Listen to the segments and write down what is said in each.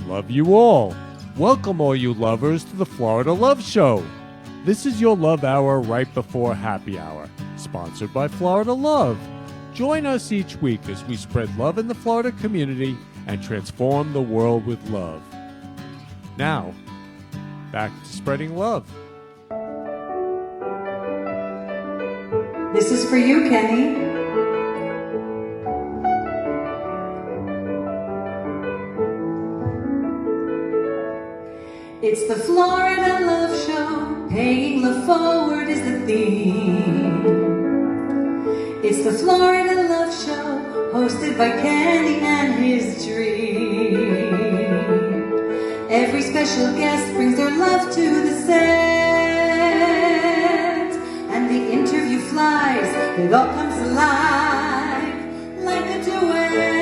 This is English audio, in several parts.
Love you all. Welcome all you lovers to the Florida Love Show. This is your love hour right before happy hour, sponsored by Florida Love. Join us each week as we spread love in the Florida community and transform the world with love. Now, back to spreading love. This is for you, Kenny. It's the Florida Love Show, paying love forward is the theme. It's the Florida Love Show, hosted by Kenny and his dream. Every special guest brings their love to the set, and the interview flies, it all comes alive like a duet.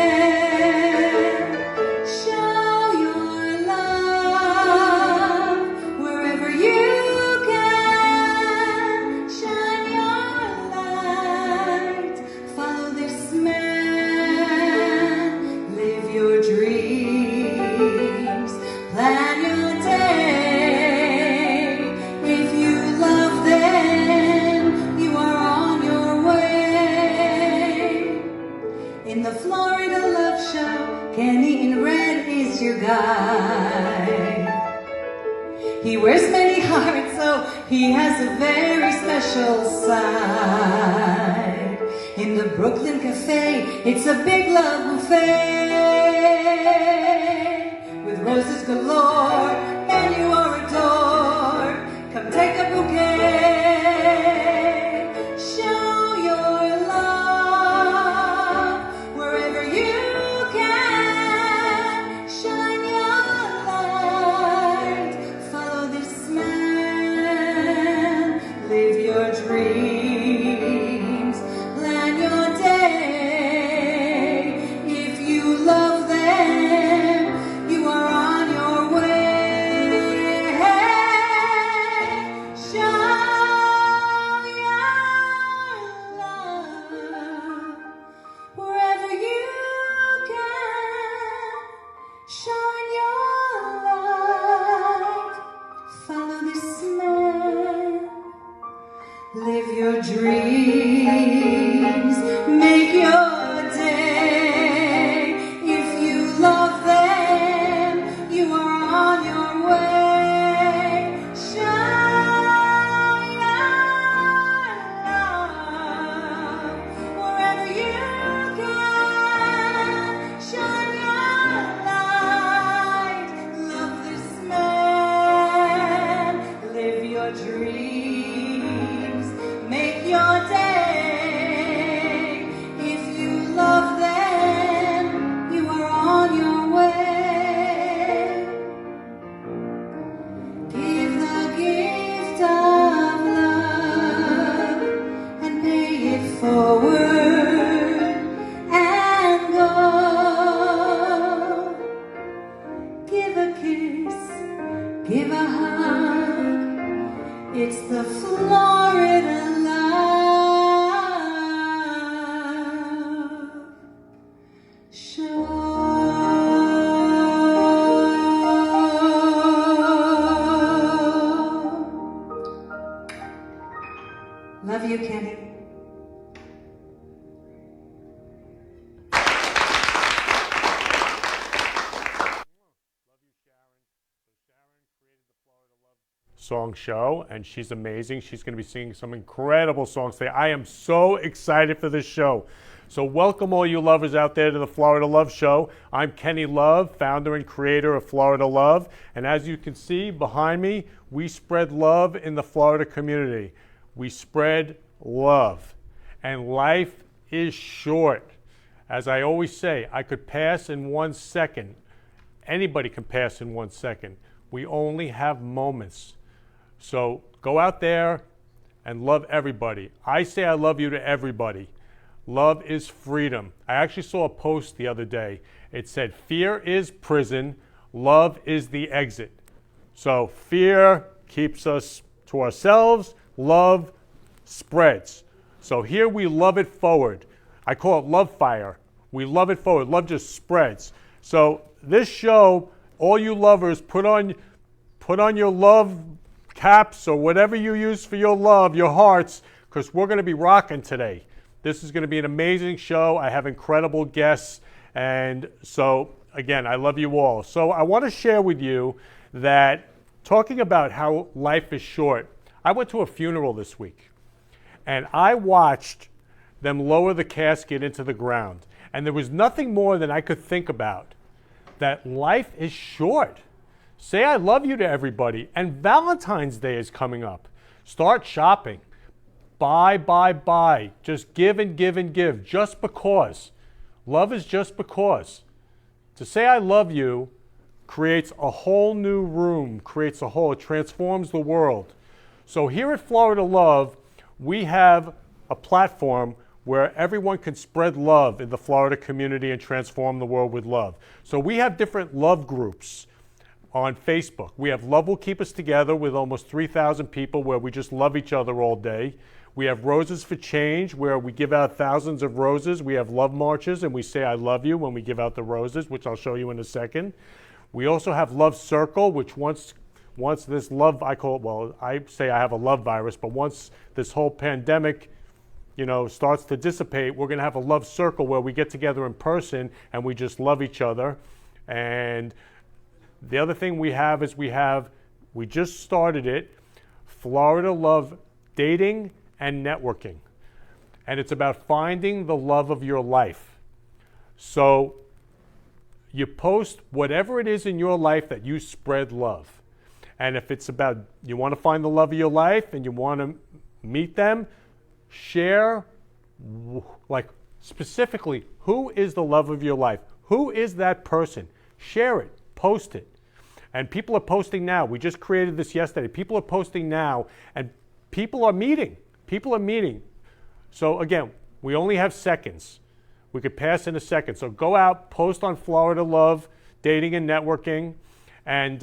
He wears many hearts, so he has a very special side. In the Brooklyn Cafe, it's a big love buffet, with roses galore, and you are adored. Come take a bouquet. Show your love wherever you can. Shine your light. Follow this man. Live your dreams. Plan your day. If you love them, you are on your way. Show your love wherever you can. Shine your light. Follow this man. Live your dreams. Make your day. If you love them, you are on your way. Shine your love wherever you can. Shine your light. Love this man. Live your dreams. Make your day. If you love them, you are on your way. Give the gift of love and pay it forward and go. Give a kiss, give a hug. It's the Florida Love Show. Love you, Kenny. Song show, and she's amazing. She's going to be singing some incredible songs today. I am so excited for this show. So welcome all you lovers out there to the Florida Love Show. I'm Kenny Love, founder and creator of Florida Love. And as you can see behind me, we spread love in the Florida community. We spread love. And life is short. As I always say, I could pass in 1 second. Anybody can pass in 1 second. We only have moments. So go out there and love everybody. I say I love you to everybody. Love is freedom. I actually saw a post the other day. It said, fear is prison, love is the exit. So fear keeps us to ourselves, love spreads. So here we love it forward. I call it love fire. We love it forward. Love just spreads. So this show all you lovers, put on your love caps or whatever you use for your love, your hearts, because we're going to be rocking today. This is going to be an amazing show. I have incredible guests. And so, again, I love you all. So I want to share with you that talking about how life is short, I went to a funeral this week, and I watched them lower the casket into the ground. And there was nothing more than I could think about, that life is short. Say I love you to everybody. And Valentine's Day is coming up. Start shopping. Buy, buy, buy. Just give and give and give, just because. Love is just because. To say I love you creates a whole new room, it transforms the world. So here at Florida Love, we have a platform where everyone can spread love in the Florida community and transform the world with love. So we have different love groups on Facebook. We have Love Will Keep Us Together with almost 3,000 people where we just love each other all day. We have Roses for Change where we give out thousands of roses. We have love marches and we say I love you when we give out the roses, which I'll show you in a second. We also have Love Circle, which once this love, I say I have a love virus, but once this whole pandemic starts to dissipate, we're going to have a love circle where we get together in person and we just love each other. And the other thing we have is we just started it, Florida Love Dating and Networking. And it's about finding the love of your life. So you post whatever it is in your life that you spread love. And if it's about you want to find the love of your life and you want to meet them, share, like specifically, who is the love of your life? Who is that person? Share it, post it. And people are posting now. We just created this yesterday. People are posting now, and people are meeting. So again, we only have seconds. We could pass in a second. So go out, post on Florida Love, Dating and Networking. And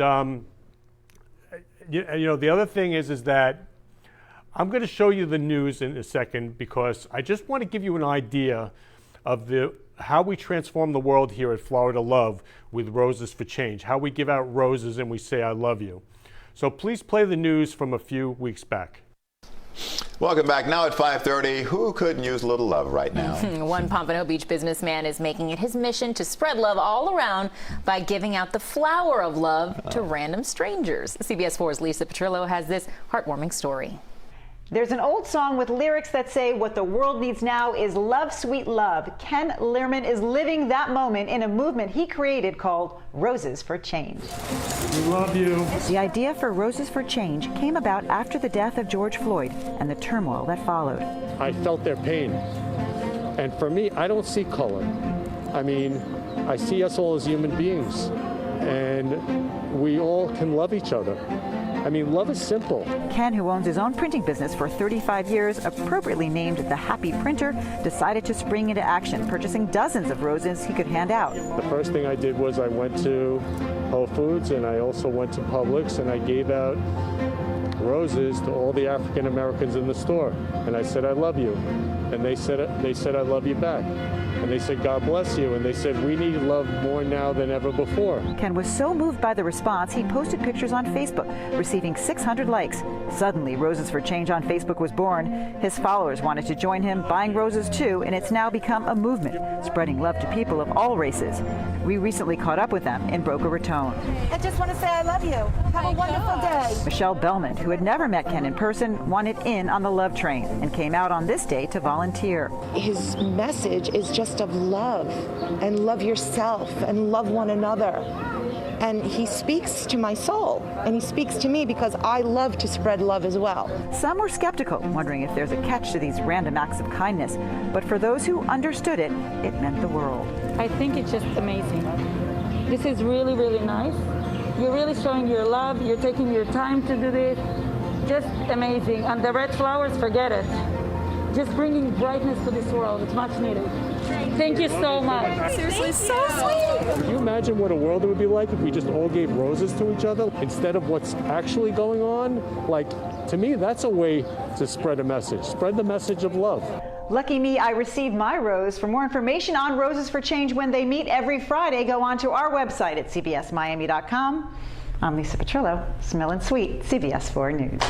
the other thing is that I'm going to show you the news in a second because I just want to give you an idea of how we transform the world here at Florida Love with Roses for Change, how we give out roses and we say I love you. So please play the news from a few weeks back. Welcome back. Now at 5:30, who couldn't use a little love right now? One Pompano Beach businessman is making it his mission to spread love all around by giving out the flower of love to random strangers. CBS 4's Lisa Petrillo has this heartwarming story. There's an old song with lyrics that say what the world needs now is love, sweet love. Ken Lerman is living that moment in a movement he created called Roses for Change. We love you. The idea for Roses for Change came about after the death of George Floyd and the turmoil that followed. I felt their pain. And for me, I don't see color. I mean, I see us all as human beings. And we all can love each other. I mean, love is simple. Ken, who owns his own printing business for 35 years, appropriately named the Happy Printer, decided to spring into action, purchasing dozens of roses he could hand out. The first thing I did was I went to Whole Foods and I also went to Publix and I gave out roses to all the African Americans in the store. And I said, I love you. And they said I love you back. And they said, God bless you. And they said, we need love more now than ever before. Ken was so moved by the response, he posted pictures on Facebook, receiving 600 likes. Suddenly, Roses for Change on Facebook was born. His followers wanted to join him, buying roses too, and it's now become a movement, spreading love to people of all races. We recently caught up with them in Boca Raton. I just want to say I love you. Have a wonderful day. Michelle Bellman, who had never met Ken in person, wanted in on the love train and came out on this day to volunteer. His message is just of love, and love yourself, and love one another. And he speaks to my soul, and he speaks to me because I love to spread love as well. Some were skeptical, wondering if there's a catch to these random acts of kindness. But for those who understood it, it meant the world. I think it's just amazing. This is really, really nice. You're really showing your love. You're taking your time to do this. Just amazing. And the red flowers, forget it. Just bringing brightness to this world. It's much needed. Thank you so much. Seriously, so sweet. Can you imagine what a world it would be like if we just all gave roses to each other instead of what's actually going on? Like, to me, that's a way to spread a message. Spread the message of love. Lucky me, I received my rose. For more information on Roses for Change when they meet every Friday, go on to our website at cbsmiami.com. I'm Lisa Petrillo, Smellin' Sweet, CBS 4 News.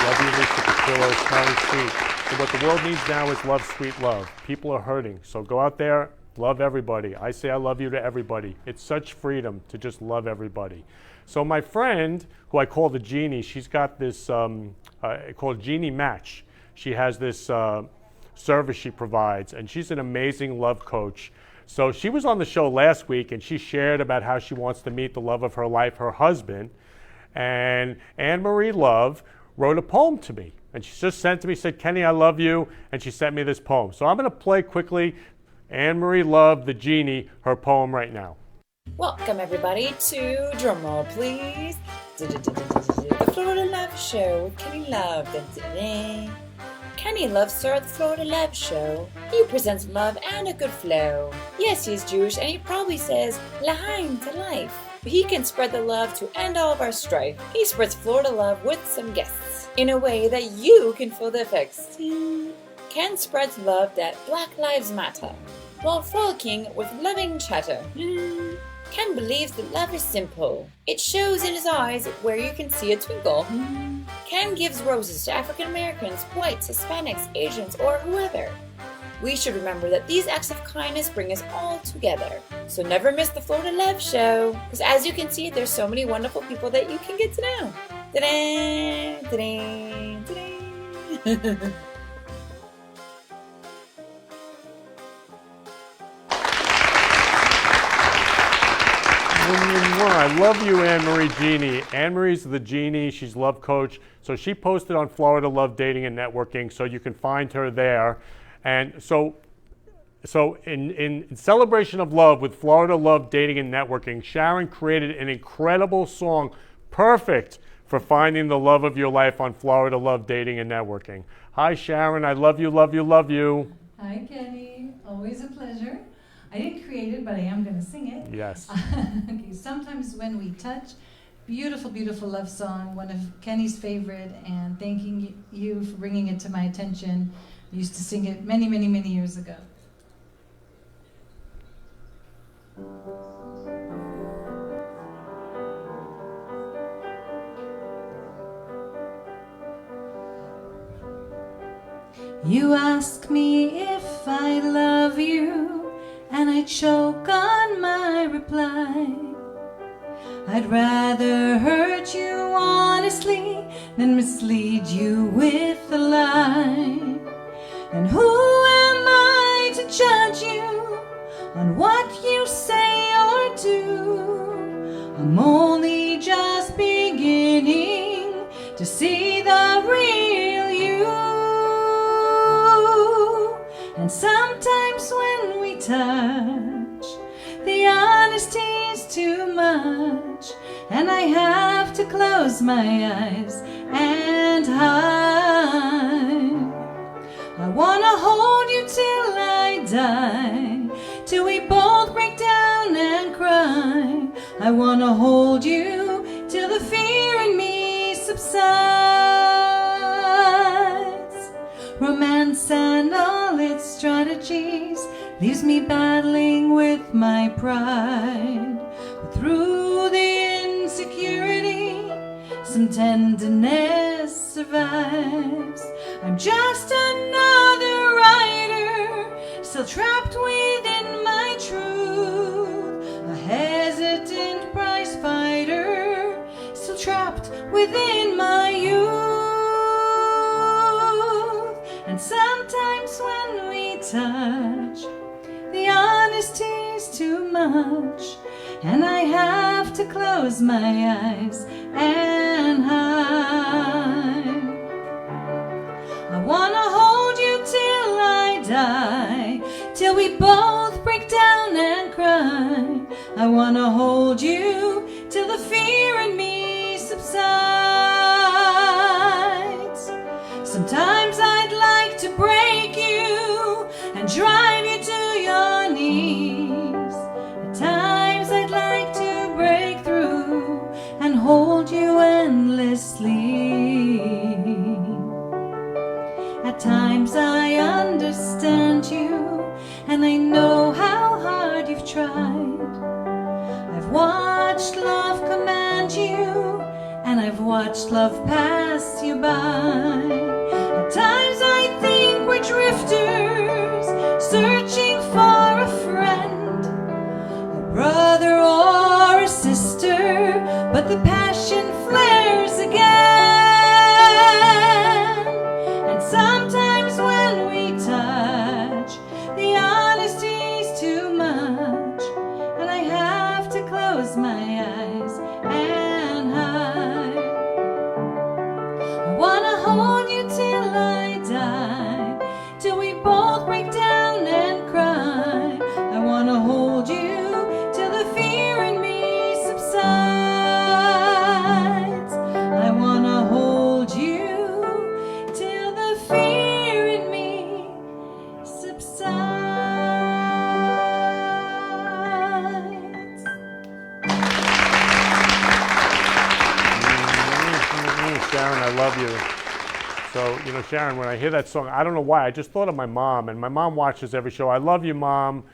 Love you, Lisa Petrillo, smelling sweet. So what the world needs now is love, sweet love. People are hurting, so go out there, love everybody. I say I love you to everybody. It's such freedom to just love everybody. So my friend, who I call the Genie, she's got this called Genie Match. She has this service she provides, and she's an amazing love coach. So she was on the show last week, and she shared about how she wants to meet the love of her life, her husband. And Anne-Marie Love wrote a poem to me. And she just sent to me, said, Kenny, I love you. And she sent me this poem. So I'm going to play quickly Anne-Marie Love, the Genie, her poem right now. Welcome everybody to, drumroll please, the Florida Love Show with Kenny Love. Kenny Love started the Florida Love Show. He presents love and a good flow. Yes, he's Jewish and he probably says L'chaim to life. But he can spread the love to end all of our strife. He spreads Florida love with some guests in a way that you can feel the effects. Ken spreads love that Black Lives Matter while frolicking with loving chatter. Ken believes that love is simple. It shows in his eyes where you can see a twinkle. Ken gives roses to African Americans, whites, Hispanics, Asians, or whoever. We should remember that these acts of kindness bring us all together. So never miss the Florida Love Show, because as you can see, there's so many wonderful people that you can get to know. Ta-da! Ta-da! Ta-da! I love you, Anne-Marie Genie. Anne-Marie's the Genie. She's love coach. So she posted on Florida Love Dating and Networking, so you can find her there. And so in celebration of love with Florida Love Dating and Networking, Sharon created an incredible song, perfect for finding the love of your life on Florida Love Dating and Networking. Hi, Sharon. I love you, love you, love you. Hi, Kenny. Always a pleasure. I didn't create it, but I am going to sing it. Yes. Okay. Sometimes When We Touch, beautiful, beautiful love song, one of Kenny's favorite, and thanking you for bringing it to my attention. I used to sing it many, many, many years ago. You ask me if I love you, and I choke on my reply. I'd rather hurt you honestly than mislead you with a lie. And who am I to judge you on what you say or do? I'm only just beginning to see the real you. And sometimes when we touch, the honesty's too much, and I have to close my eyes and hide. I wanna hold you till I die, till we both break down and cry. I wanna hold you till the fear in me subsides. Romance and all its strategies leaves me battling with my pride. But through the insecurity, some tenderness survives. I'm just another writer, still trapped within my truth. A hesitant prize fighter, still trapped within my youth. And sometimes when we touch, the honesty's too much, and I have to close my eyes and hide. I wanna hold you till I die, till we both break down and cry. I wanna hold you till the fear in me subsides. Sometimes I'd like to break you knees. At times I'd like to break through and hold you endlessly. At times I understand you, and I know how hard you've tried. I've watched love command you, and I've watched love pass you by. At times I think we're drifters, searching for a friend, a brother or a sister, but the passion flares again. And sometimes when we touch, the honesty's too much, and I have to close my eyes and hide. I wanna hold you till I die, till we both break down and cry. I wanna hold you till the fear in me subsides. I wanna hold you till the fear in me subsides. Sharon, I love you. So, you know, Sharon, when I hear that song, I don't know why, I just thought of my mom, and my mom watches every show. I love you, Mom.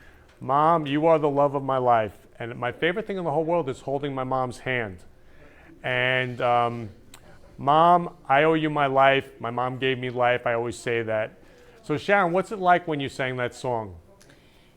Mom, you are the love of my life. And my favorite thing in the whole world is holding my mom's hand. And Mom, I owe you my life. My mom gave me life. I always say that. So, Sharon, what's it like when you sang that song?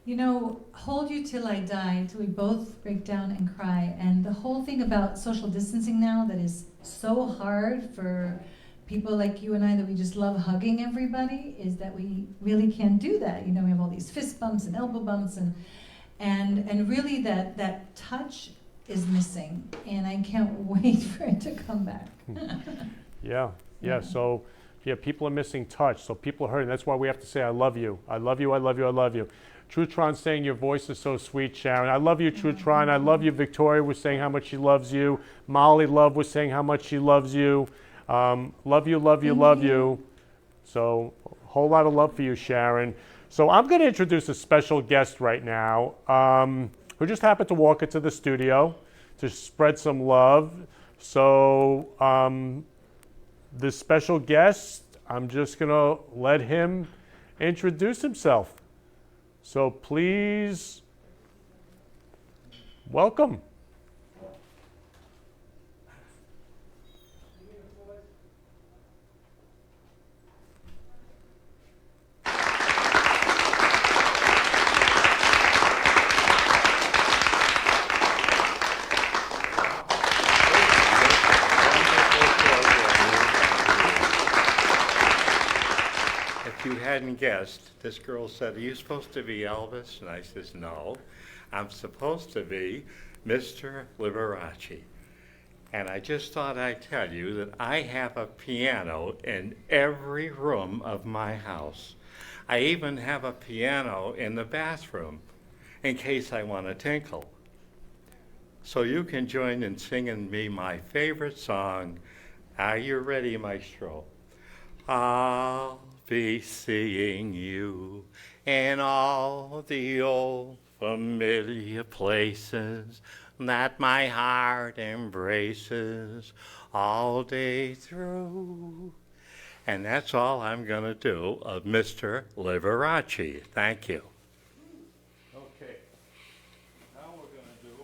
You know, hold you till I die, until we both break down and cry. And the whole thing about social distancing now that is so hard for people like you and I, that we just love hugging everybody, is that we really can't do that. You know, we have all these fist bumps and elbow bumps, and really that touch is missing, and I can't wait for it to come back. Yeah. So, yeah, people are missing touch. So people are hurting. That's why we have to say, I love you. I love you, I love you, I love you. Trutron saying your voice is so sweet, Sharon. I love you, Trutron. I love you. Victoria was saying how much she loves you. Molly Love was saying how much she loves you. Love you, love you, love you. So a whole lot of love for you, Sharon. So I'm going to introduce a special guest right now who just happened to walk into the studio to spread some love. So this special guest, I'm just going to let him introduce himself. So please welcome. If you hadn't guessed, this girl said, "Are you supposed to be Elvis?" And I says, "No, I'm supposed to be Mr. Liberace." And I just thought I'd tell you that I have a piano in every room of my house. I even have a piano in the bathroom in case I want to tinkle. So you can join in singing me my favorite song. Are you ready, Maestro? I'll be seeing you in all the old familiar places that my heart embraces all day through. And that's all I'm going to do of Mr. Liberace. Thank you. Okay. Now we're going to do...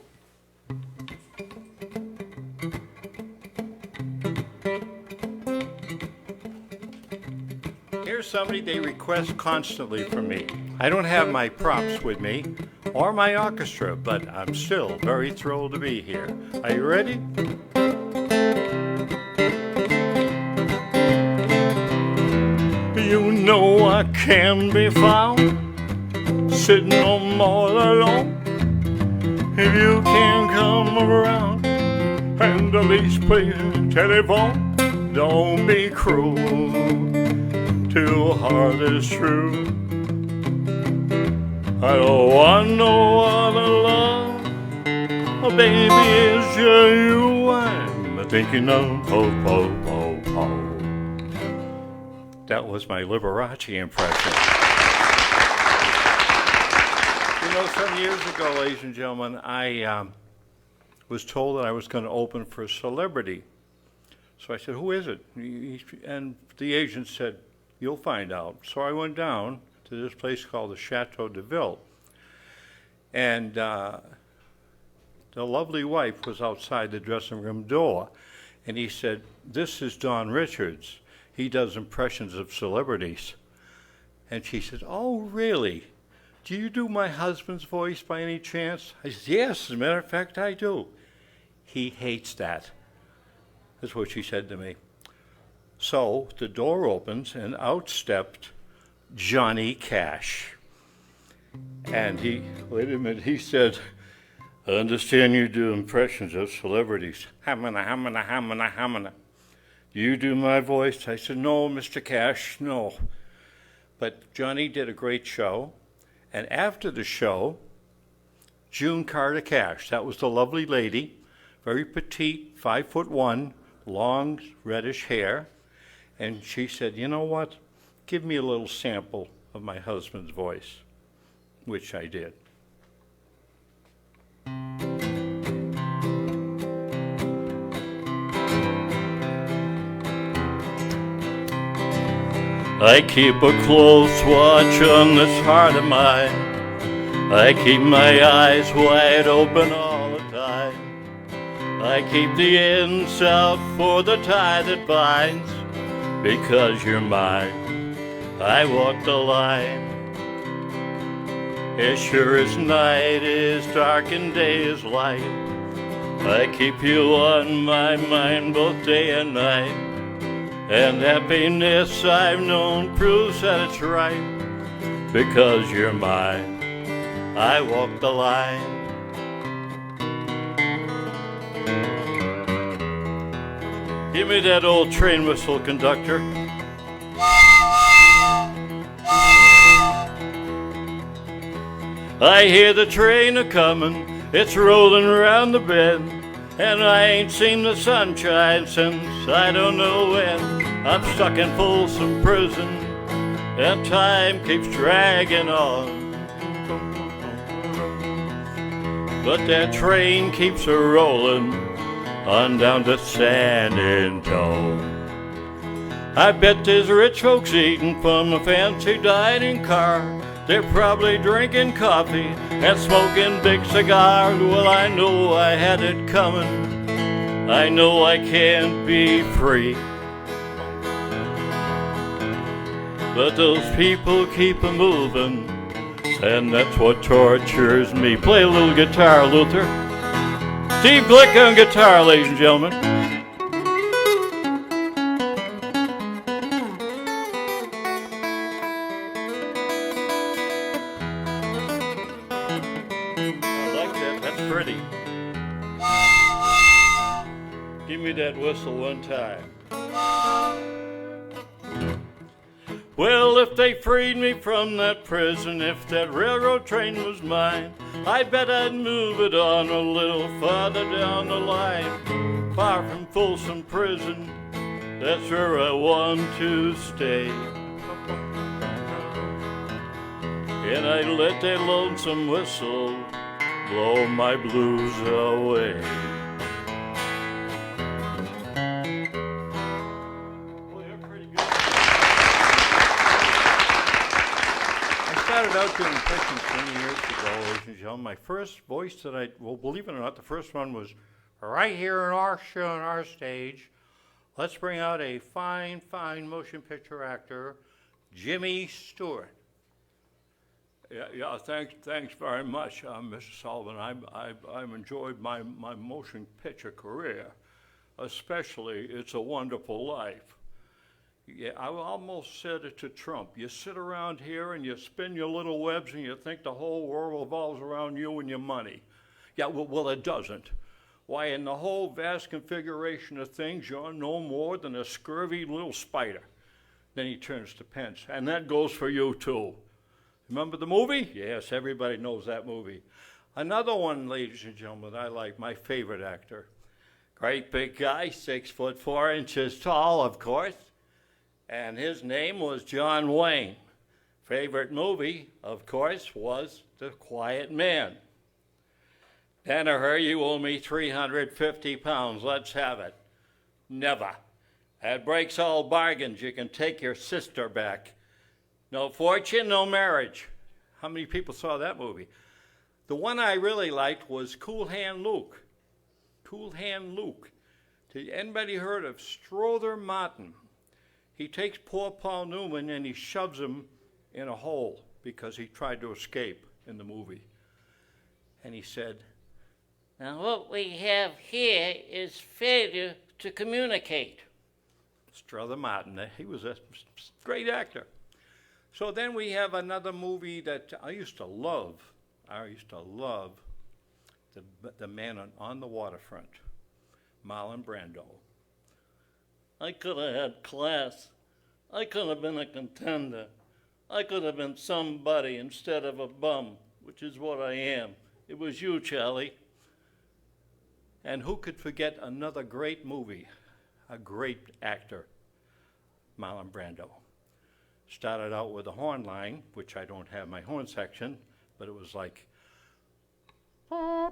Here's somebody they request constantly from me. I don't have my props with me or my orchestra, but I'm still very thrilled to be here. Are you ready? You know I can be found sitting home all alone. If you can come around and at least play the telephone, don't be cruel. Too hard is true. I don't want no other love. Oh, baby, it's just you I'm thinking of. Oh. That was my Liberace impression. You some years ago, ladies and gentlemen, I was told that I was going to open for a celebrity. So I said, who is it? And the agent said, you'll find out. So I went down to this place called the Chateau de Ville. And the lovely wife was outside the dressing room door. And he said, this is Don Richards. He does impressions of celebrities. And she said, oh, really? Do you do my husband's voice by any chance? I said, yes, as a matter of fact, I do. He hates that. That's what she said to me. So the door opens and out stepped Johnny Cash. And wait a minute, he said, I understand you do impressions of celebrities. Hamana, hamana, hamana, hamana. Do you do my voice? I said, no, Mr. Cash, no. But Johnny did a great show. And after the show, June Carter Cash, that was the lovely lady, very petite, 5'1", long reddish hair. And she said, you know what? Give me a little sample of my husband's voice, which I did. I keep a close watch on this heart of mine. I keep my eyes wide open all the time. I keep the ends out for the tie that binds. Because you're mine, I walk the line. As sure as night is dark and day is light, I keep you on my mind both day and night. And happiness I've known proves that it's right. Because you're mine, I walk the line. Give me that old train whistle, conductor. I hear the train a-comin', it's rollin' around the bend, and I ain't seen the sunshine since I don't know when. I'm stuck in Folsom Prison, and time keeps dragging on. But that train keeps a-rollin' on down to San Antonio. I bet there's rich folks eating from a fancy dining car. They're probably drinking coffee and smoking big cigars. Well, I know I had it coming. I know I can't be free. But those people keep a-moving, and that's what tortures me. Play a little guitar, Luther. Steve Glick on guitar, ladies and gentlemen. I like that, that's pretty. Give me that whistle one time. Well, if they freed me from that prison, if that railroad train was mine, I bet I'd move it on a little farther down the line. Far from Folsom Prison, that's where I want to stay. And I'd let that lonesome whistle blow my blues away. I started out doing impressions 20 years ago, ladies and gentlemen. My first voice that well, believe it or not, the first one was right here in our show, on our stage. Let's bring out a fine, fine motion picture actor, Jimmy Stewart. Yeah, thanks very much, Mr. Sullivan. I've enjoyed my motion picture career, especially It's a Wonderful Life. Yeah, I almost said it to Trump. You sit around here and you spin your little webs and you think the whole world revolves around you and your money. Yeah, well, it doesn't. Why, in the whole vast configuration of things, you're no more than a scurvy little spider. Then he turns to Pence, and that goes for you too. Remember the movie? Yes, everybody knows that movie. Another one, ladies and gentlemen, I like, my favorite actor. Great big guy, 6'4" tall, of course. And his name was John Wayne. favorite movie, of course, was The Quiet Man. Danaher, you owe me 350 pounds. Let's have it. Never. That breaks all bargains. You can take your sister back. No fortune, no marriage. How many people saw that movie? The one I really liked was Cool Hand Luke. Cool Hand Luke. Did anybody heard of Strother Martin? He takes poor Paul Newman and he shoves him in a hole because he tried to escape in the movie. And he said, "Now what we have here is failure to communicate." Strother Martin, he was a great actor. So then we have another movie that I used to love. The Man on the Waterfront, Marlon Brando. I could have had class. I could have been a contender. I could have been somebody instead of a bum, which is what I am. It was you, Charlie. And who could forget another great movie, a great actor, Marlon Brando. Started out with a horn line, which I don't have my horn section, but it was like, I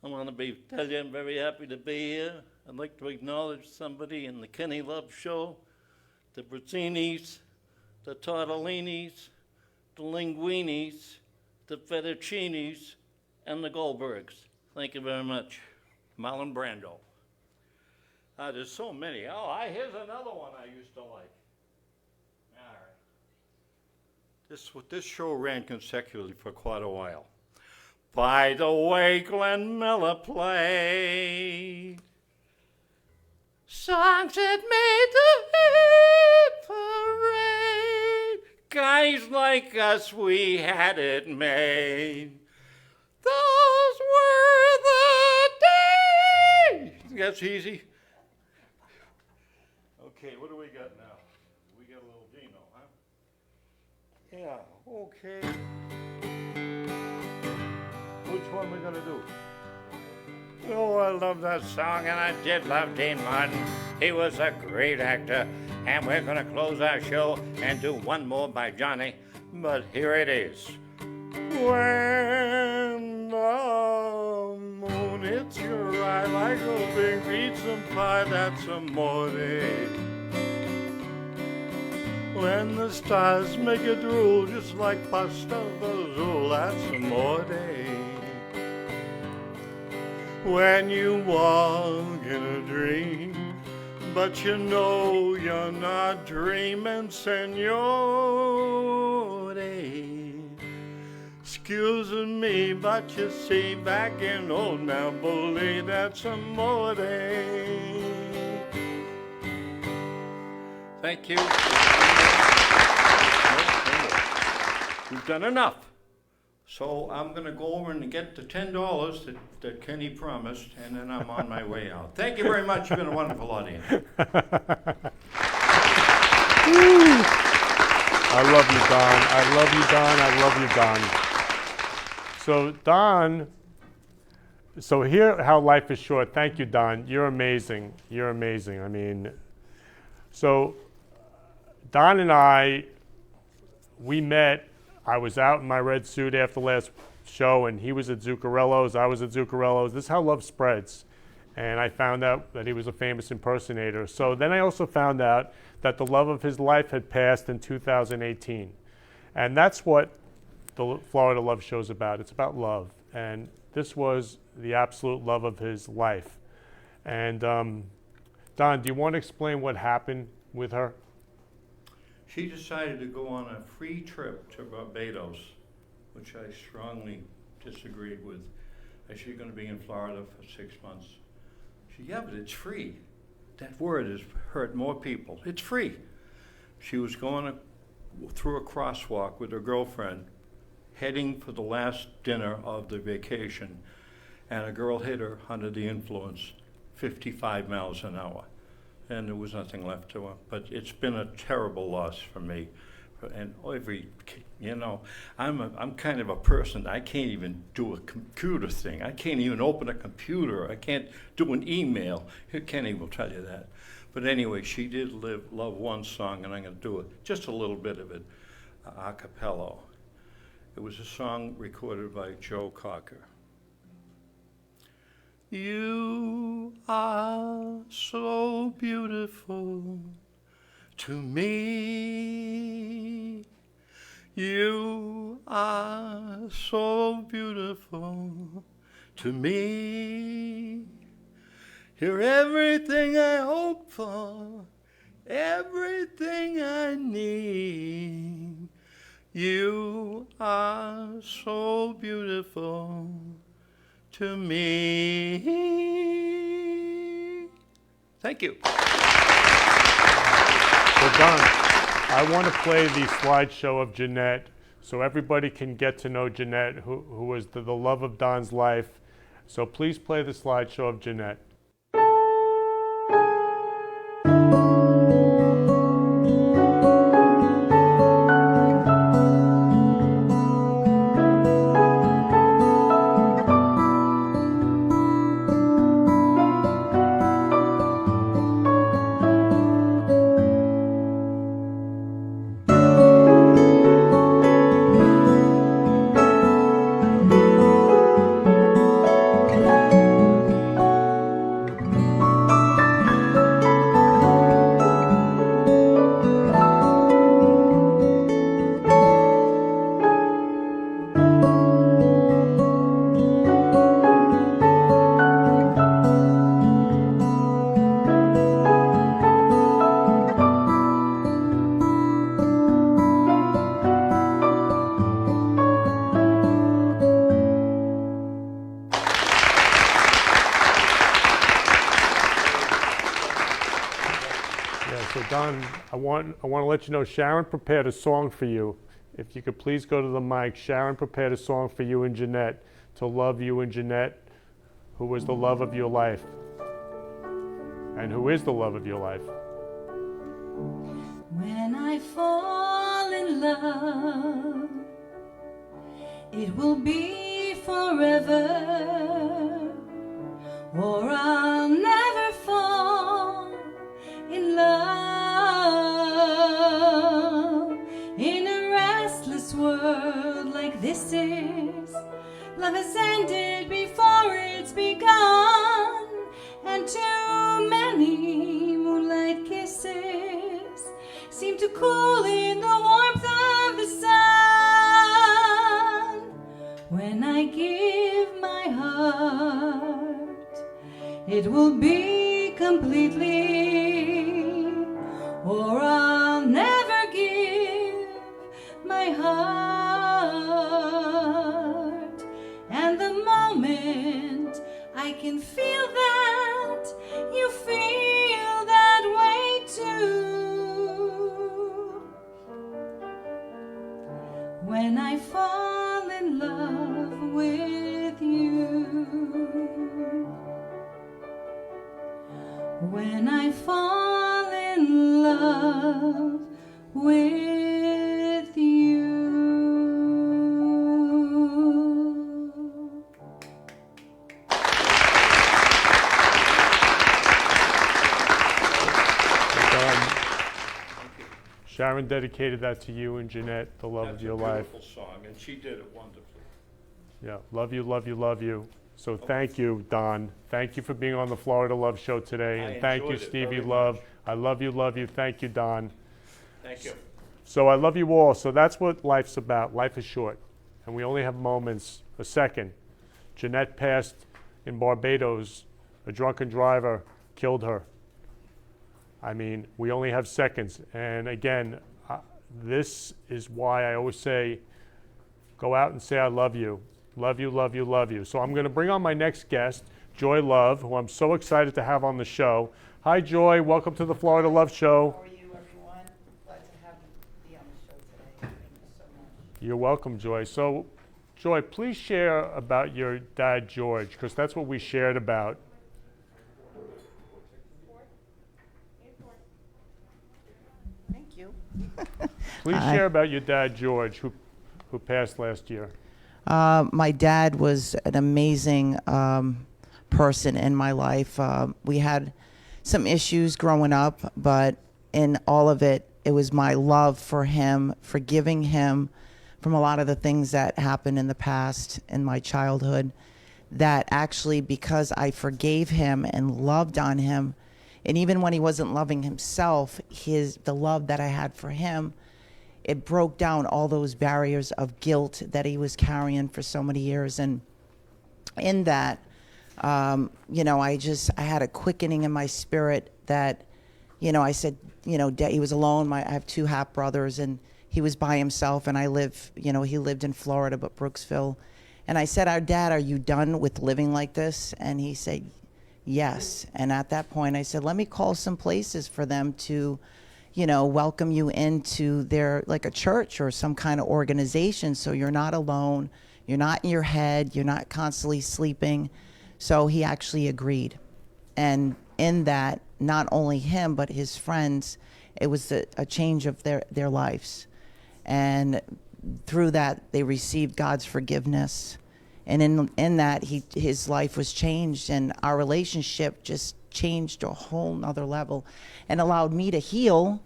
want to tell you I'm very happy to be here. I'd like to acknowledge somebody in the Kenny Love Show, the Brazzinis, the Tortellinis, the Linguinis, the Fettuccinis, and the Goldbergs. Thank you very much. Marlon Brando. There's so many. Here's another one I used to like. All right. This show ran consecutively for quite a while. By the way Glenn Miller played songs that made the hit parade. Guys like us, we had it made. Those were the days. That's easy. Okay, what do we got now? We got a little Dino, huh? Yeah, okay. Which one we gonna do? Oh, I love that song, and I did love Dean Martin. He was a great actor, and we're gonna close our show and do one more by Johnny, but here it is. When the moon hits your eye like a big pizza pie, that's amore. When the stars make it drool just like pasta vazul, that's amore. When you walk in a dream, but you know you're not dreaming, signore. Excuse me, but you see, back in old Napoli, that's amore. Thank you. We've done enough. So I'm going to go over and get the $10 that Kenny promised, and then I'm on my way out. Thank you very much. You've been a wonderful audience. I love you, Don. I love you, Don. I love you, Don. So, Don, so here how life is short. Thank you, Don. You're amazing. You're amazing. I mean, so Don and I, we met. I was out in my red suit after last show, and he was at Zuccarello's. I was at Zuccarello's. This is how love spreads. And I found out that he was a famous impersonator. So then I also found out that the love of his life had passed in 2018. And that's what the Florida Love Show is about. It's about love. And this was the absolute love of his life. And Don, do you want to explain what happened with her? She decided to go on a free trip to Barbados, which I strongly disagreed with. Is she going to be in Florida for 6 months? She, yeah, but it's free. That word has hurt more people. It's free. She was going through a crosswalk with her girlfriend, heading for the last dinner of the vacation, and a girl hit her under the influence, 55 miles an hour. And there was nothing left to her. But it's been a terrible loss for me. And every You know, I'm kind of a person, I can't even do a computer thing. I can't even open a computer. I can't do an email. Kenny will tell you that. But anyway, she did love one song, and I'm going to do it, just a little bit of it, a cappella. It was a song recorded by Joe Cocker. You are so beautiful to me. You are so beautiful to me. You're everything I hope for, everything I need. You are so beautiful to me. Thank you. So Don, I want to play the slideshow of Jeanette so everybody can get to know Jeanette, who was the love of Don's life. So please play the slideshow of Jeanette. So Don, I want to let you know Sharon prepared a song for you. If you could please go to the mic. Sharon prepared a song for you and Jeanette, to love you and Jeanette, who was the love of your life, and who is the love of your life. When I fall in love, it will be forever, or I'll never fall in love. In a restless world like this is, love has ended before it's begun, and too many moonlight kisses seem to cool in the warmth of the sun. When I give my heart, it will be completely, or I'll never give my heart. And the moment I can feel that, you feel that way too. When I fall in love with you, when I fall in love with you. Sharon dedicated that to you and Jeanette, the love of your life. That's a beautiful song, and she did it wonderfully. Yeah, love you, love you, love you. So thank you, Don. Thank you for being on the Florida Love Show today. And thank you, Stevie Love. I love you, love you. Thank you, Don. Thank you. So I love you all. So that's what life's about. Life is short, and we only have moments, a second. Jeanette passed in Barbados. A drunken driver killed her. I mean, we only have seconds. And again, this is why I always say, go out and say I love you. Love you, love you, love you. So I'm going to bring on my next guest, Joy Love, who I'm so excited to have on the show. Hi, Joy. Welcome to the Florida Love Show. How are you, everyone? Glad to have you be on the show today. Thank you so much. You're welcome, Joy. So, Joy, please share about your dad, George, because that's what we shared about. Thank you. Please share about your dad, George, who who passed last year? My dad was an amazing person in my life. We had some issues growing up, but in all of it, it was my love for him, forgiving him from a lot of the things that happened in the past in my childhood, that actually, because I forgave him and loved on him, and even when he wasn't loving himself, the love that I had for him, it broke down all those barriers of guilt that he was carrying for so many years. And in that, you know, I had a quickening in my spirit that, you know, I said, you know, he was alone. I have two half brothers, and he was by himself, and he lived in Florida, but Brooksville. And I said, Dad, are you done with living like this? And he said, yes. And at that point, I said, let me call some places for them to, you know, welcome you into like a church or some kind of organization, so you're not alone, you're not in your head, you're not constantly sleeping. So he actually agreed. And in that, not only him, but his friends, it was a change of their lives. And through that, they received God's forgiveness. And in that, his life was changed, and our relationship just changed to a whole nother level, and allowed me to heal,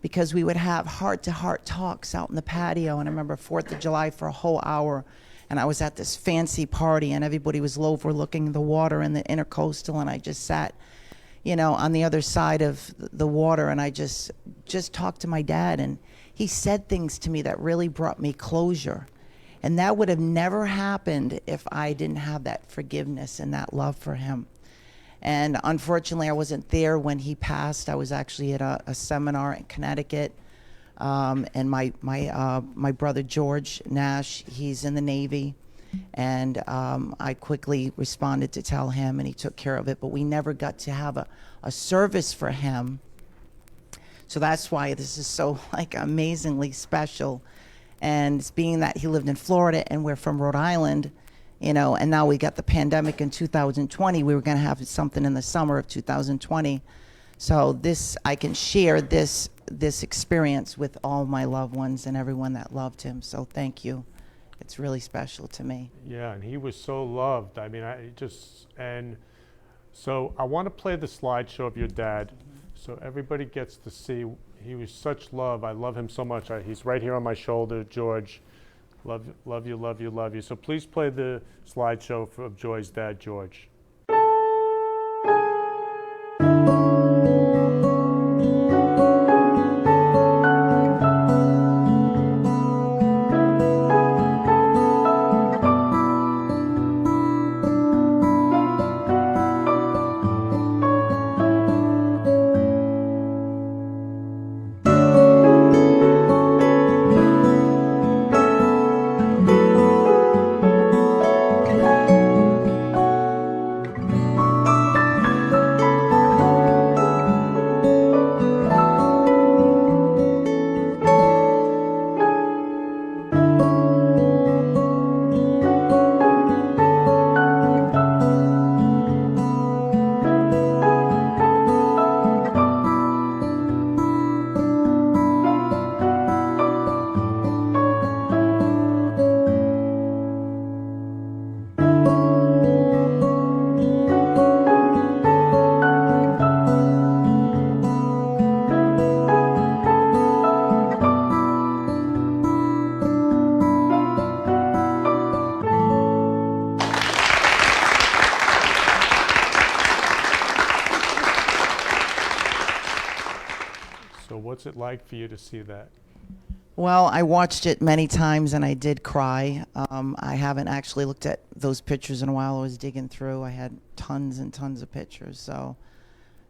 because we would have heart-to-heart talks out in the patio. And I remember 4th of July for a whole hour, and I was at this fancy party, and everybody was overlooking the water in the intercoastal, and I just sat, you know, on the other side of the water, and I just talked to my dad, and he said things to me that really brought me closure. And that would have never happened if I didn't have that forgiveness and that love for him. And unfortunately, I wasn't there when he passed. I was actually at a seminar in Connecticut. And my brother George Nash, he's in the Navy. And I quickly responded to tell him, and he took care of it. But we never got to have a service for him. So that's why this is so like amazingly special. And it's being that he lived in Florida and we're from Rhode Island, you know, and now we got the pandemic in 2020. We were going to have something in the summer of 2020. So I can share this experience with all my loved ones and everyone that loved him. So thank you. It's really special to me. Yeah, and he was so loved. I mean, so I want to play the slideshow of your dad, so everybody gets to see. He was such love. I love him so much. He's right here on my shoulder, George. Love you, love you, love you. So please play the slideshow of Joy's dad, George. What's it like for you to see that? Well, I watched it many times and I did cry. I haven't actually looked at those pictures in a while. I was digging through. I had tons and tons of pictures. So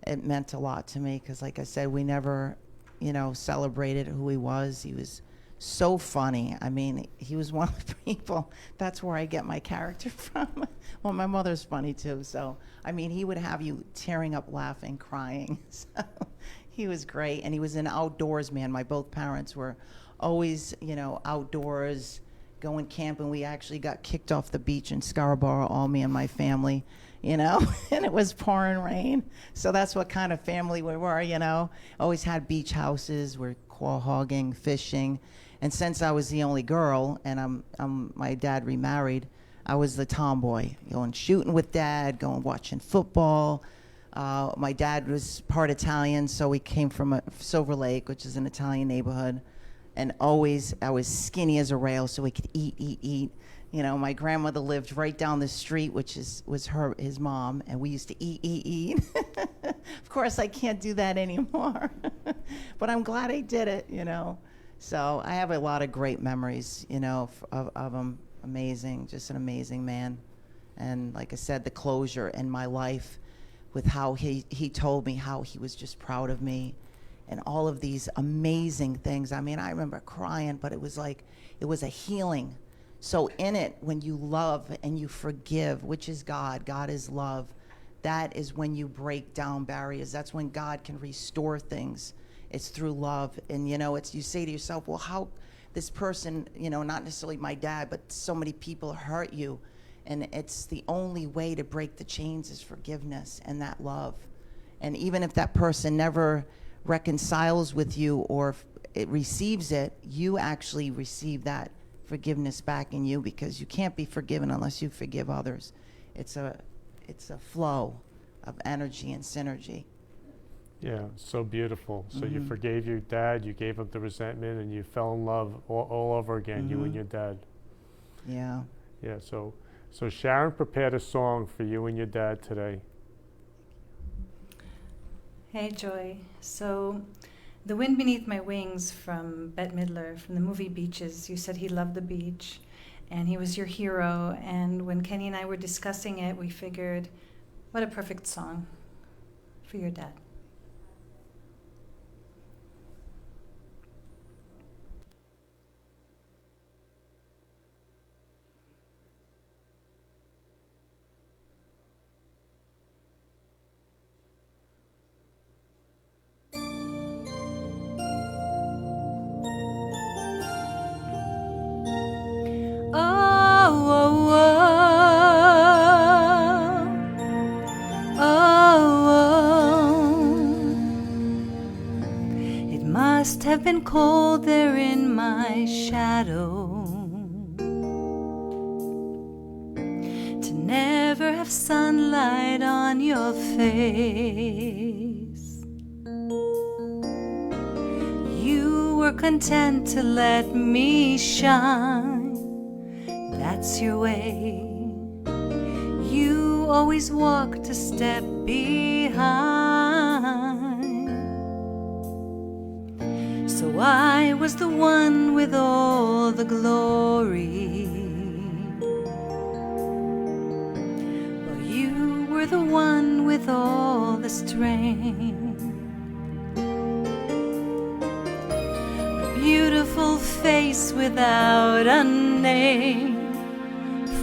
it meant a lot to me because, like I said, we never, you know, celebrated who he was. He was so funny. I mean, he was one of the people, that's where I get my character from. Well, my mother's funny too. So, I mean, he would have you tearing up laughing, crying. So he was great. And he was an outdoors man. My both parents were always, you know, outdoors, going camping. We actually got kicked off the beach in Scarborough, all me and my family. you know, and it was pouring rain. So that's what kind of family we were, you know. Always had beach houses, we're quail hogging, fishing. And since I was the only girl and my dad remarried, I was the tomboy, going shooting with dad, going watching football. My dad was part Italian, so we came from Silver Lake, which is an Italian neighborhood. And always, I was skinny as a rail, so we could eat. You know, my grandmother lived right down the street, which was his mom, and we used to eat. Of course, I can't do that anymore, but I'm glad I did it, you know. So I have a lot of great memories, you know, of him. Amazing, just an amazing man. And like I said, the closure in my life with how he told me how he was just proud of me and all of these amazing things. I mean, I remember crying, but it was like, it was a healing. So in it, when you love and you forgive, which is God is love, that is when you break down barriers. That's when God can restore things. It's through love. And you know, you say to yourself, well, how this person, you know, not necessarily my dad, but so many people hurt you. And it's the only way to break the chains is forgiveness and that love. And even if that person never reconciles with you or it receives it, you actually receive that forgiveness back in you, because you can't be forgiven unless you forgive others. It's a flow of energy and synergy. Yeah, so beautiful. So you forgave your dad, you gave up the resentment, and you fell in love all over again, you and your dad. Yeah. Yeah, so Sharon prepared a song for you and your dad today. Hey, Joy. So, The Wind Beneath My Wings from Bette Midler from the movie Beaches. You said he loved the beach, and he was your hero. And when Kenny and I were discussing it, we figured, what a perfect song for your dad. Must have been cold there in my shadow to never have sunlight on your face. You were content to let me shine, that's your way. You always walked a step behind. So I was the one with all the glory, while you were the one with all the strength. A beautiful face without a name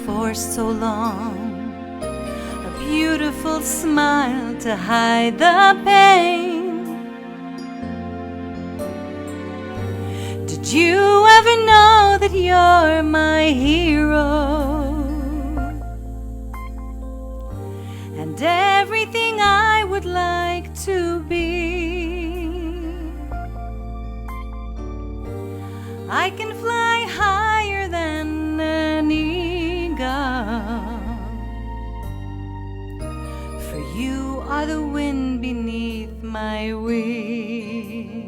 for so long, a beautiful smile to hide the pain. Did you ever know that you're my hero? And everything I would like to be. I can fly higher than an eagle, for you are the wind beneath my wings.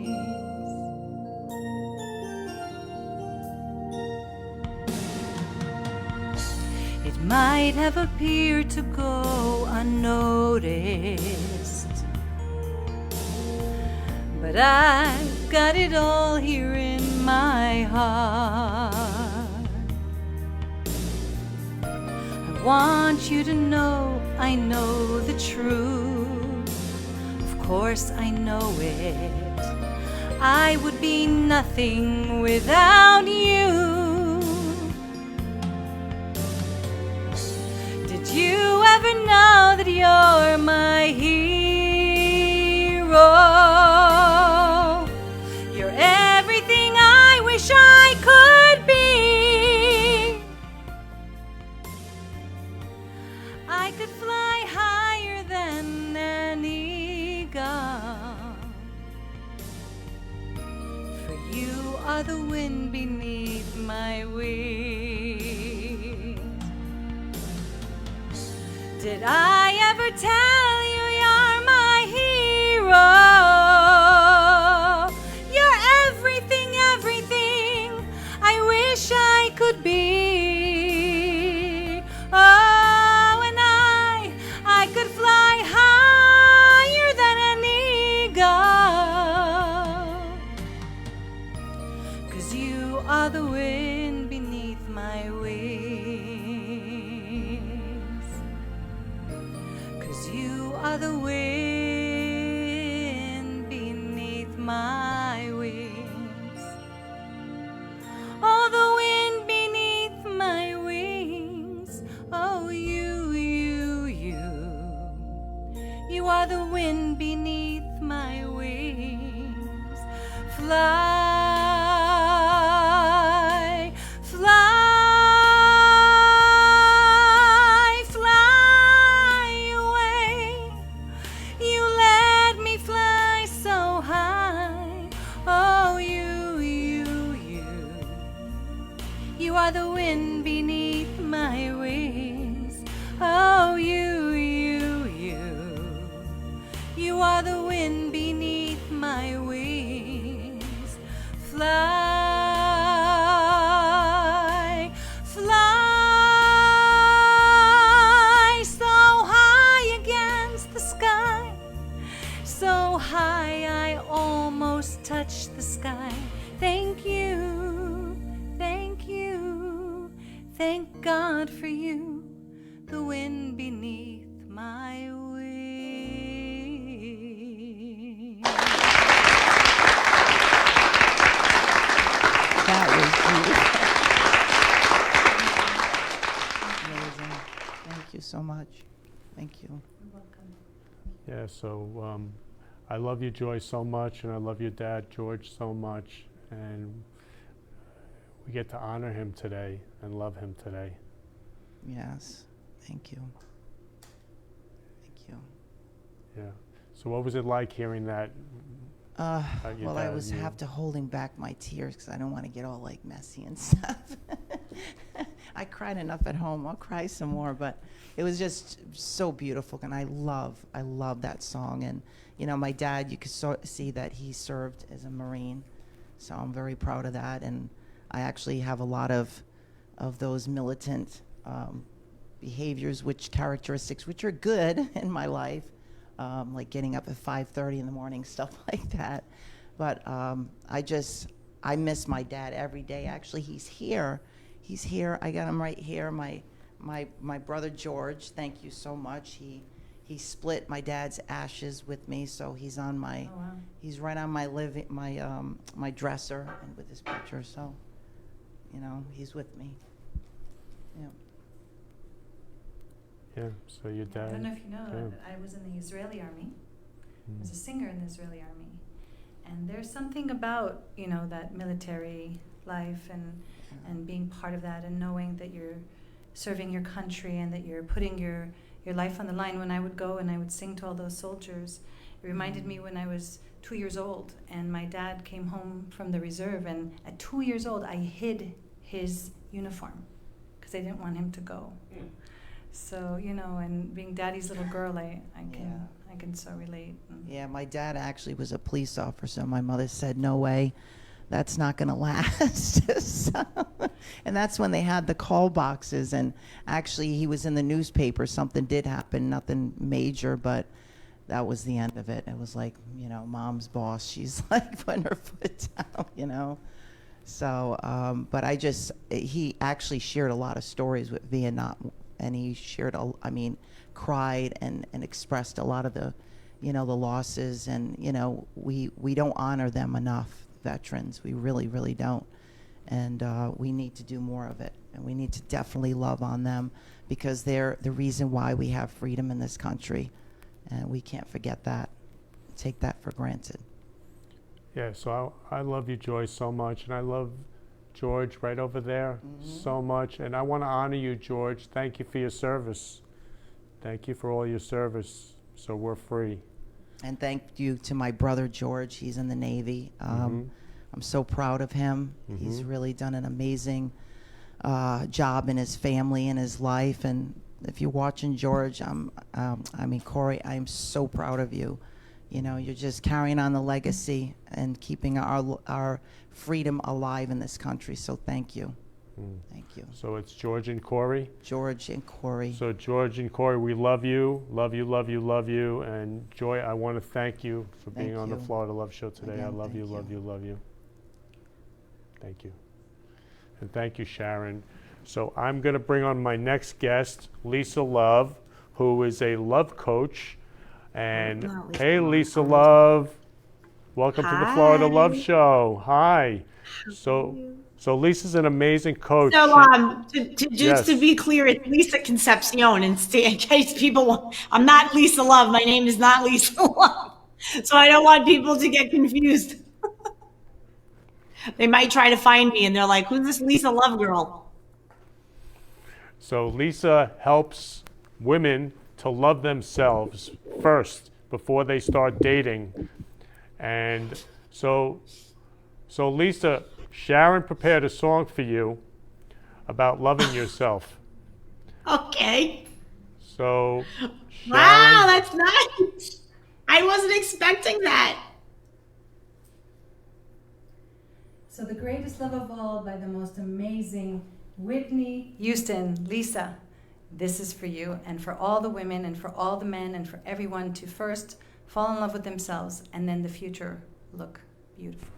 It might have appeared to go unnoticed, but I've got it all here in my heart. I want you to know I know the truth. Of course I know it. I would be nothing without you. Did you ever know that you're my hero? You're everything I wish I could be. I could fly are the wind beneath my wings. Did I ever tell you you're my hero? You're everything, everything I wish I could be. Oh, and I could fly higher than an eagle, 'cause you are the wind beneath my wings. 'Cause you are the wind beneath my wings. Oh, the wind beneath my wings. Oh, you are the wind beneath my wings. Fly, fly, fly away. You let me fly so high. Oh, you are the wind beneath my wings. Oh, you are the wind beneath my wings. Fly, fly so high against the sky, so high I almost touch the sky. Thank you, thank you, thank God for you, the wind beneath my wings. That was beautiful. Amazing. Thank you so much. Thank you. You're welcome. Yeah, so I love you, Joy, so much, and I love your dad, George, so much, and we get to honor him today and love him today. Yes. Thank you. Thank you. Yeah. So what was it like hearing that? Your Well, I dad was and you? have to holding back my tears because I don't want to get all like messy and stuff. I cried enough at home. I'll cry some more, but it was just so beautiful, and I love that song. And you know, my dad, you could see that he served as a Marine, so I'm very proud of that. And I actually have a lot of those militant behaviors, characteristics, which are good in my life. Like getting up at 5:30 in the morning, stuff like that. But I miss my dad every day. Actually, he's here. I got him right here. My brother George, thank you so much. He split my dad's ashes with me, so he's on my he's right on my my dresser and with his picture. So, you know, he's with me. Yeah. Yeah, so your dad. I don't know if you know, yeah. I was in the Israeli army. I was a singer in the Israeli army. And there's something about, you know, that military life and being part of that and knowing that you're serving your country and that you're putting your life on the line. When I would go and I would sing to all those soldiers, it reminded me when I was 2 years old and my dad came home from the reserve, and at 2 years old I hid his uniform because I didn't want him to go. So, you know, and being daddy's little girl, I can so relate. Yeah, my dad actually was a police officer. My mother said, no way, that's not going to last. So, and that's when they had the call boxes, and actually he was in the newspaper. Something did happen, nothing major, but that was the end of it. It was like, you know, mom's boss. She's like putting her foot down, you know. So, but he actually shared a lot of stories with Vietnam. And he shared, cried and expressed a lot of the, you know, the losses. And, you know, we don't honor them enough, veterans. We really, really don't. And we need to do more of it. And we need to definitely love on them because they're the reason why we have freedom in this country. And we can't forget that, take that for granted. Yeah, so I love you, Joy, so much. And I love George right over there so much, and I want to honor you, George. Thank you for your service. Thank you for all your service, so we're free. And thank you to my brother George. He's in the Navy. I'm so proud of him. He's really done an amazing job in his family and his life. And if you're watching George, Corey, I'm so proud of you. You know, you're just carrying on the legacy and keeping our freedom alive in this country. So thank you. Thank you. So it's George and Corey? George and Corey. So George and Corey, we love you, love you, love you, love you. And Joy, I want to thank you for being on the Florida Love Show today. Again, I love you, love you, love you. Thank you. And thank you, Sharon. So I'm going to bring on my next guest, Lisa Love, who is a love coach. And hey, Lisa Love, welcome to the Florida Love Show. Hi. So Lisa's an amazing coach. So to be clear, it's Lisa Concepcion, and in case people, I'm not Lisa Love. My name is not Lisa Love, so I don't want people to get confused. They might try to find me, and they're like, "Who's this Lisa Love girl?" So Lisa helps women to love themselves first before they start dating. And so Lisa, Sharon prepared a song for you about loving yourself. Okay. So Sharon, wow, that's nice. I wasn't expecting that. So the greatest love of all by the most amazing Whitney Houston, Lisa, this is for you and for all the women and for all the men and for everyone to first fall in love with themselves and then the future look beautiful.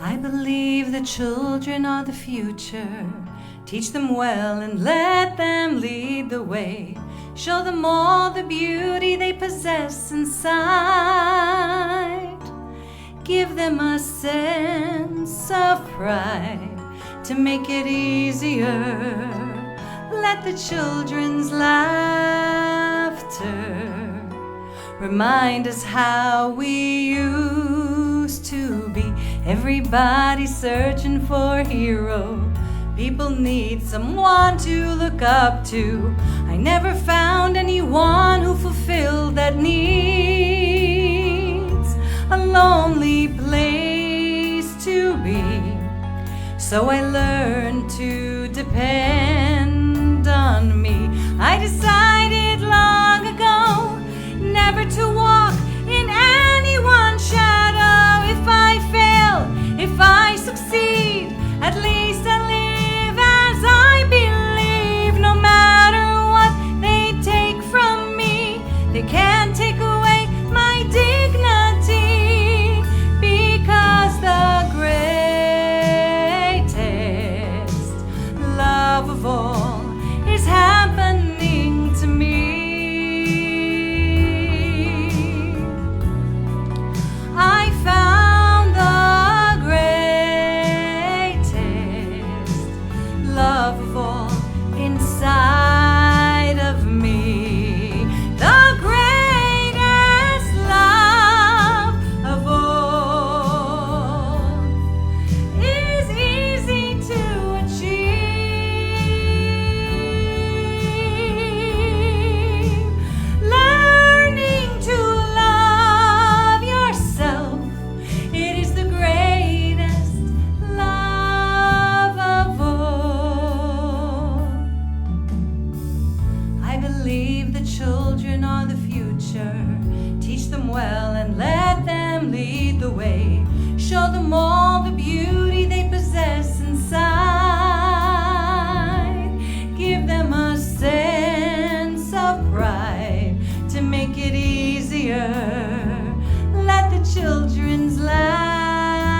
I believe the children are the future. Teach them well and let them lead the way. Show them all the beauty they possess inside. Give them a sense of pride to make it easier. Let the children's laughter remind us how we used to be. Everybody's searching for a hero. People need someone to look up to. I never found anyone who fulfilled that needs a lonely place to be. So I learned to depend on me. I decided long ago never to walk in anyone's shadow. If I fail, if I succeed, at least I live as I believe. No matter what they take from me, they can't take away my dignity, because the greatest love of all is happening to me. I found the greatest love of all inside of me. The greatest love of all is easy to achieve. Learning to love yourself, it is the greatest love of all. I believe the children are the future. Teach them well and let them lead the way. Show them all the beauty they possess inside. Give them a sense of pride to make it easier. Let the children's laughter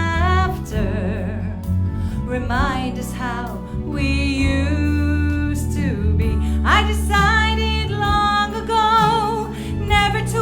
remind us how we used to be. I decided long ago never to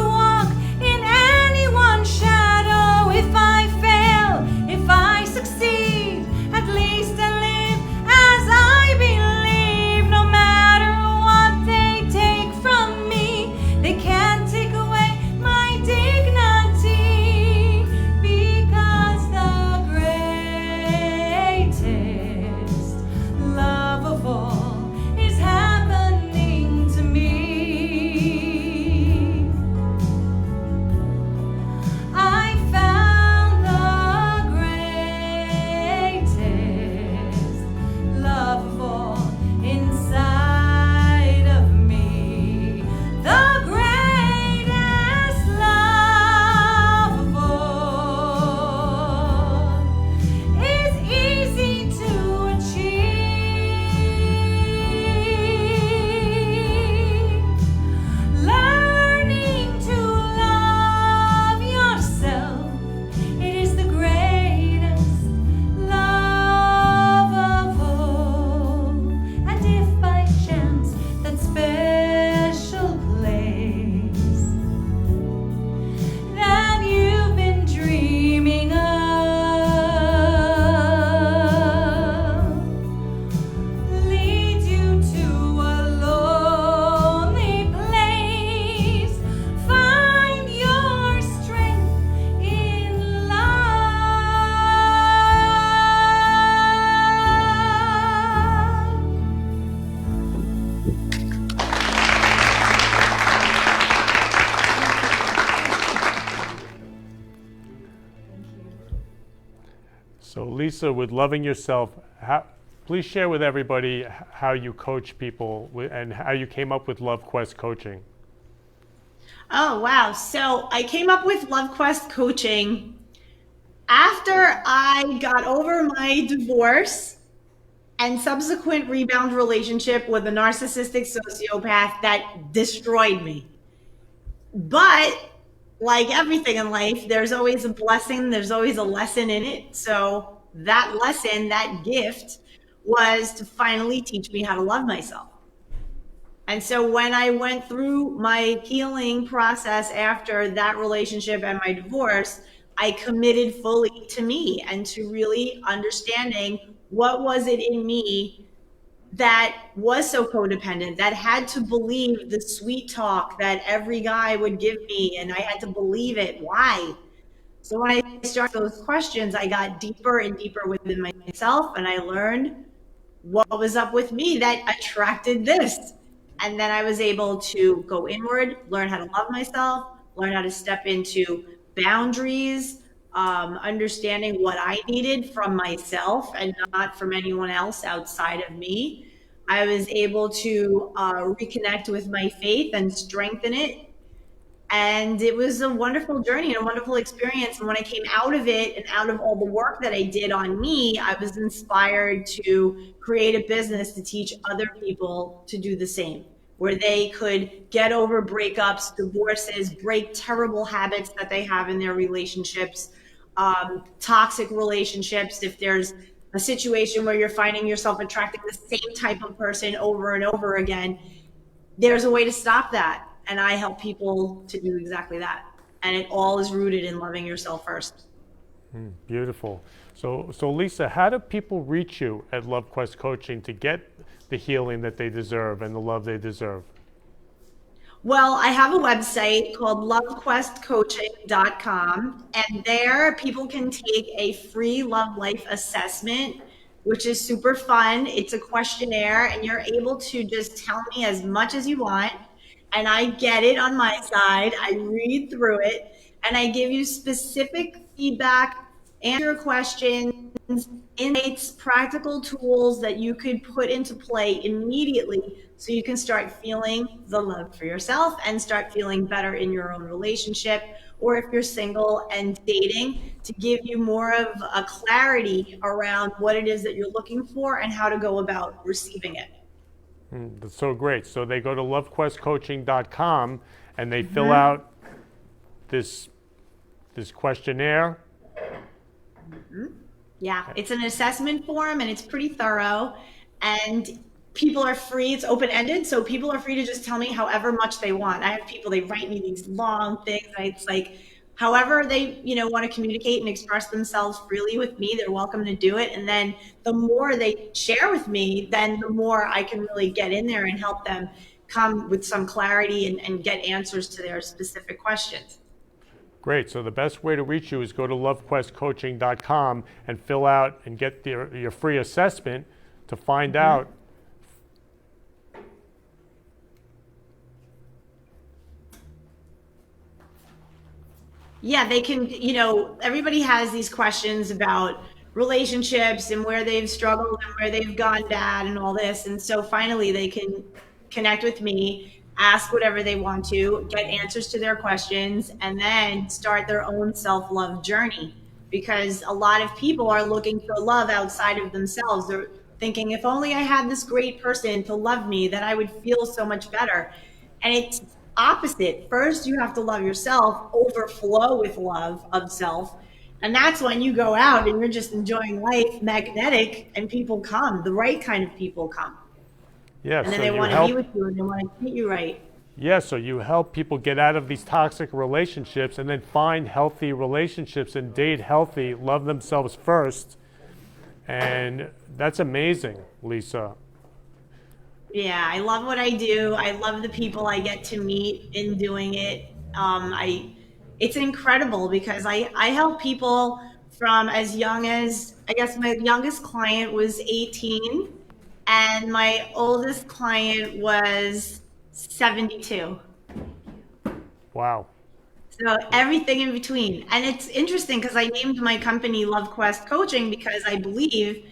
Lisa, with loving yourself, please share with everybody how you coach people and how you came up with Love Quest coaching. Oh, wow. So I came up with Love Quest coaching after I got over my divorce and subsequent rebound relationship with a narcissistic sociopath that destroyed me. But like everything in life, there's always a blessing, there's always a lesson in it. So that lesson, that gift, was to finally teach me how to love myself. And so when I went through my healing process after that relationship and my divorce, I committed fully to me and to really understanding what was it in me that was so codependent, that had to believe the sweet talk that every guy would give me, and I had to believe it. Why? So when I started those questions, I got deeper and deeper within myself, and I learned what was up with me that attracted this. And then I was able to go inward, learn how to love myself, learn how to step into boundaries, understanding what I needed from myself and not from anyone else outside of me. I was able to reconnect with my faith and strengthen it. And it was a wonderful journey and a wonderful experience. And when I came out of it and out of all the work that I did on me, I was inspired to create a business to teach other people to do the same, where they could get over breakups, divorces, break terrible habits that they have in their relationships, toxic relationships. If there's a situation where you're finding yourself attracting the same type of person over and over again, there's a way to stop that. And I help people to do exactly that. And it all is rooted in loving yourself first. Beautiful. So Lisa, how do people reach you at Love Quest Coaching to get the healing that they deserve and the love they deserve? Well, I have a website called lovequestcoaching.com, and there people can take a free love life assessment, which is super fun. It's a questionnaire, and you're able to just tell me as much as you want, and I get it on my side. I read through it, and I give you specific feedback, answer questions, insights, practical tools that you could put into play immediately so you can start feeling the love for yourself and start feeling better in your own relationship. Or if you're single and dating, to give you more of a clarity around what it is that you're looking for and how to go about receiving it. That's so great. So they go to lovequestcoaching.com and they fill out this questionnaire. Yeah, it's an assessment form and it's pretty thorough, and people are free. It's open-ended, so people are free to just tell me however much they want. I have people, they write me these long things, and it's like however they want to communicate and express themselves freely with me, they're welcome to do it. And then the more they share with me, then the more I can really get in there and help them come with some clarity and get answers to their specific questions. Great. So the best way to reach you is go to lovequestcoaching.com and fill out and get your free assessment to find out. Yeah, they can, everybody has these questions about relationships and where they've struggled and where they've gone bad and all this. And so finally they can connect with me, ask whatever they want to, get answers to their questions, and then start their own self-love journey. Because a lot of people are looking for love outside of themselves. They're thinking, if only I had this great person to love me, then I would feel so much better. And it's opposite. First, you have to love yourself, overflow with love of self. And that's when you go out and you're just enjoying life, magnetic, and people come. The right kind of people come. Yeah, and then so they want to be with you and they want to treat you right. Yeah, so you help people get out of these toxic relationships and then find healthy relationships and date healthy, love themselves first. And that's amazing, Lisa. Yeah, I love what I do. I love the people I get to meet in doing it. It's incredible because I help people from as young as, I guess my youngest client was 18 and my oldest client was 72. Wow. So everything in between. And it's interesting because I named my company Love Quest Coaching because I believe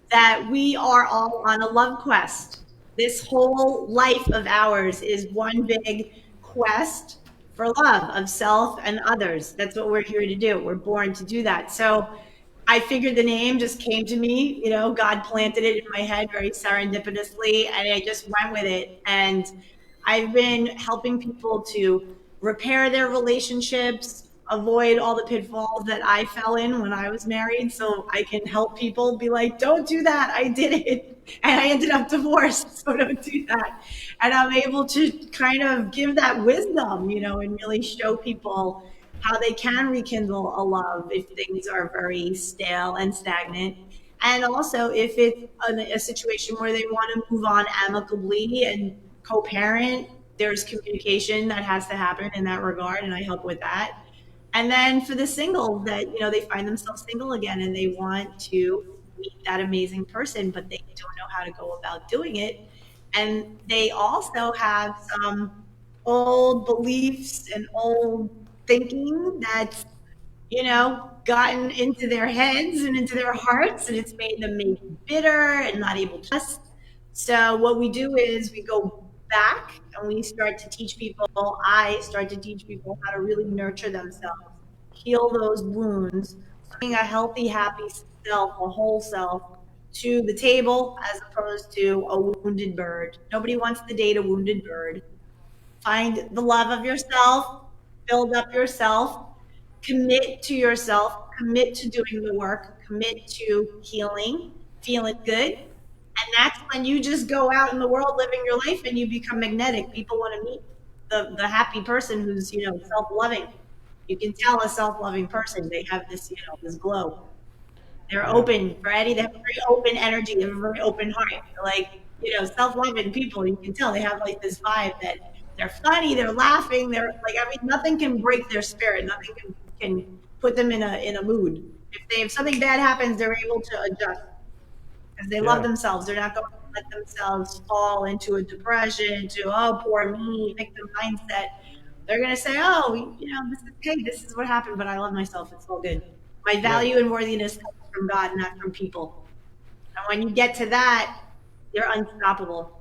that we are all on a love quest. This whole life of ours is one big quest for love of self and others. That's what we're here to do. We're born to do that. So I figured the name just came to me, God planted it in my head very serendipitously, and I just went with it. And I've been helping people to repair their relationships, avoid all the pitfalls that I fell in when I was married, so I can help people be like, don't do that. I did it. And I ended up divorced, so don't do that. And I'm able to kind of give that wisdom, and really show people how they can rekindle a love if things are very stale and stagnant. And also if it's a situation where they want to move on amicably and co-parent, there's communication that has to happen in that regard, and I help with that. And then for the singles that, they find themselves single again and they want to meet that amazing person, but they don't know how to go about doing it. And they also have some old beliefs and old thinking that's, gotten into their heads and into their hearts, and it's made them maybe bitter and not able to trust. So what we do is we go back and we start to teach people, I start to teach people how to really nurture themselves, heal those wounds, bring a healthy, happy self, a whole self, to the table as opposed to a wounded bird. Nobody wants to date a wounded bird. Find the love of yourself, build up yourself, commit to yourself, commit to doing the work, commit to healing, feeling good. And that's when you just go out in the world living your life and you become magnetic. People want to meet the happy person who's, self-loving. You can tell a self-loving person, they have this, this glow. They're open, Freddie. They have a very open energy. They have a very open heart. They're like, self-loving people. You can tell they have like this vibe that they're funny, they're laughing, they're like, nothing can break their spirit. Nothing can put them in a mood. If something bad happens, they're able to adjust because they love themselves. They're not going to let themselves fall into a depression, oh, poor me, victim mindset. They're going to say, oh, this is what happened, but I love myself. It's all good. My value and worthiness comes from God, not from people. And when you get to that, you're unstoppable.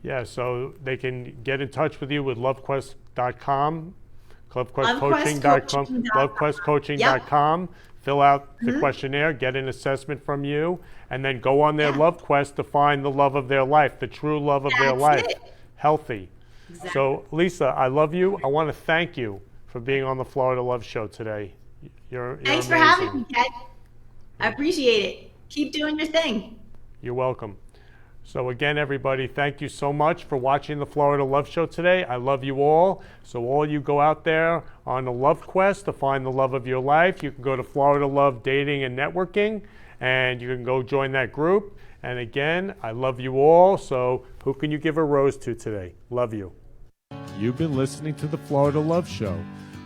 Yeah, so they can get in touch with you with lovequest.com, lovequestcoaching.com, lovequestcoaching.com. Fill out the questionnaire, get an assessment from you, and then go on their Love Quest to find the love of their life, the true love of their life, healthy. Exactly. So, Lisa, I love you. I want to thank you for being on the Florida Love Show today. You're Thanks amazing. For having me, Ken. I appreciate it. Keep doing your thing. You're welcome. So again, everybody, thank you so much for watching the Florida Love Show today. I love you all. So all you go out there on a love quest to find the love of your life, you can go to Florida Love Dating and Networking, and you can go join that group. And again, I love you all. So who can you give a rose to today? Love you. You've been listening to the Florida Love Show,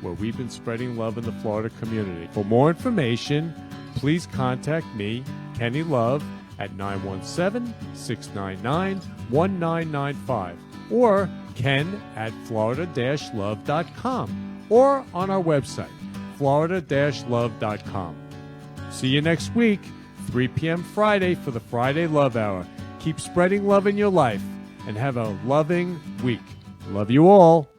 where we've been spreading love in the Florida community. For more information, please contact me, Kenny Love, at 917-699-1995 or Ken at florida-love.com or on our website, florida-love.com. See you next week, 3 p.m. Friday for the Friday Love Hour. Keep spreading love in your life and have a loving week. Love you all.